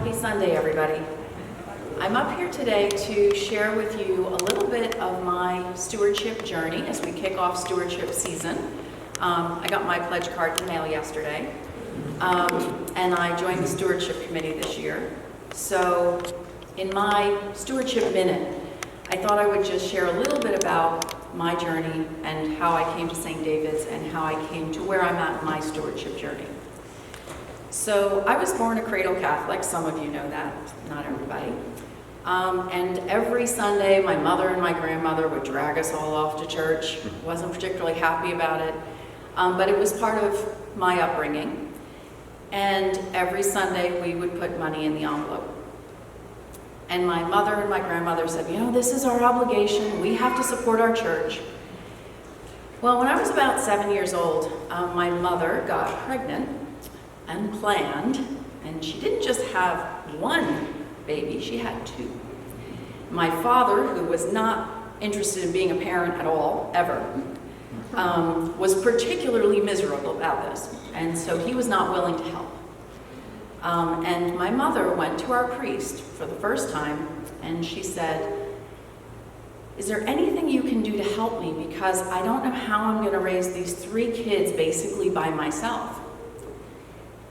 Happy Sunday, everybody. I'm up here today to share with you a little bit of my stewardship journey as we kick off stewardship season. I got my pledge card in the mail yesterday, and I joined the stewardship committee this year. So in my stewardship minute, I thought I would just share a little bit about my journey and how I came to St. David's and how I came to where I'm at in my stewardship journey. So I was born a cradle Catholic, some of you know that, not everybody. And every Sunday my mother and my grandmother would drag us all off to church. Wasn't particularly happy about it, but it was part of my upbringing. And every Sunday we would put money in the envelope. And my mother and my grandmother said, you know, this is our obligation, we have to support our church. Well, when I was about 7 years old, my mother got pregnant, unplanned, and she didn't just have one baby, she had two. My father, who was not interested in being a parent at all, ever, was particularly miserable about this, and so he was not willing to help. And my mother went to our priest for the first time, and she said, is there anything you can do to help me, because I don't know how I'm going to raise these 3 kids basically by myself.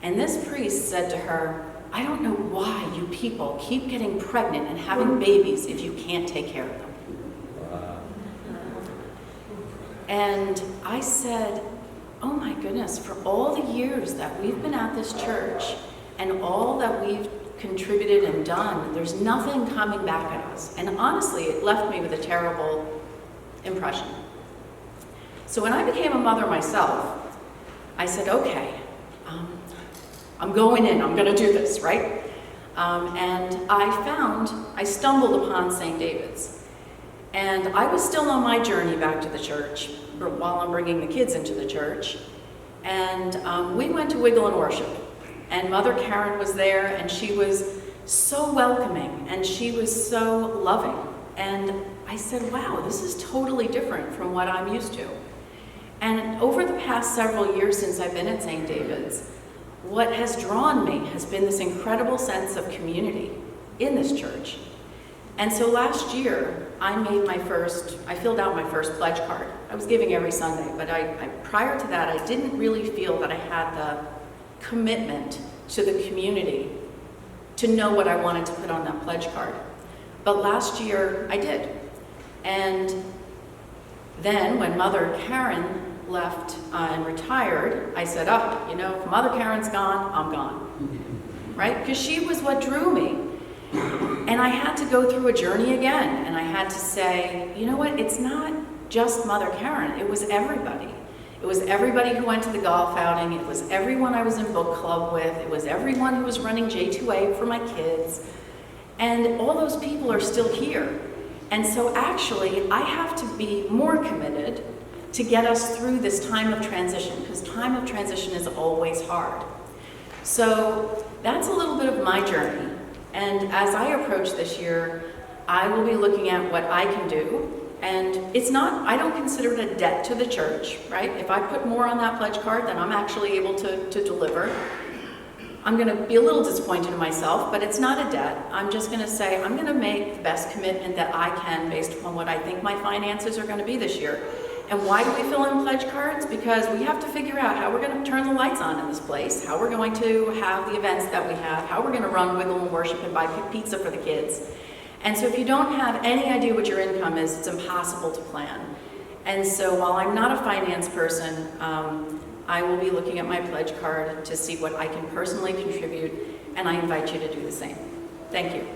And this priest said to her, I don't know why you people keep getting pregnant and having babies if you can't take care of them. And I said, oh my goodness, for all the years that we've been at this church and all that we've contributed and done, there's nothing coming back at us. And honestly, it left me with a terrible impression. So when I became a mother myself, I said, okay, I'm going in, I'm going to do this, right? And I stumbled upon St. David's. And I was still on my journey back to the church while I'm bringing the kids into the church. And we went to Wiggle and Worship. And Mother Karen was there, and she was so welcoming, and she was so loving. And I said, wow, this is totally different from what I'm used to. And over the past several years since I've been at St. David's, what has drawn me has been this incredible sense of community in this church. And so last year, I filled out my first pledge card. I was giving every Sunday, but prior to that, I didn't really feel that I had the commitment to the community to know what I wanted to put on that pledge card. But last year, I did. And then when Mother Karen left and retired, I said, oh, you know, if Mother Karen's gone, I'm gone, right? Because she was what drew me. And I had to go through a journey again, and I had to say, you know what, it's not just Mother Karen, it was everybody. It was everybody who went to the golf outing, it was everyone I was in book club with, it was everyone who was running J2A for my kids, and all those people are still here. And so actually, I have to be more committed to get us through this time of transition, because time of transition is always hard. So that's a little bit of my journey. And as I approach this year, I will be looking at what I can do. And I don't consider it a debt to the church, right? If I put more on that pledge card than I'm actually able to deliver, I'm gonna be a little disappointed in myself, but it's not a debt. I'm just gonna say, I'm gonna make the best commitment that I can based upon what I think my finances are gonna be this year. And why do we fill in pledge cards? Because we have to figure out how we're going to turn the lights on in this place, how we're going to have the events that we have, how we're going to run Wiggle and Worship and buy pizza for the kids. And so if you don't have any idea what your income is, it's impossible to plan. And so while I'm not a finance person, I will be looking at my pledge card to see what I can personally contribute, and I invite you to do the same. Thank you.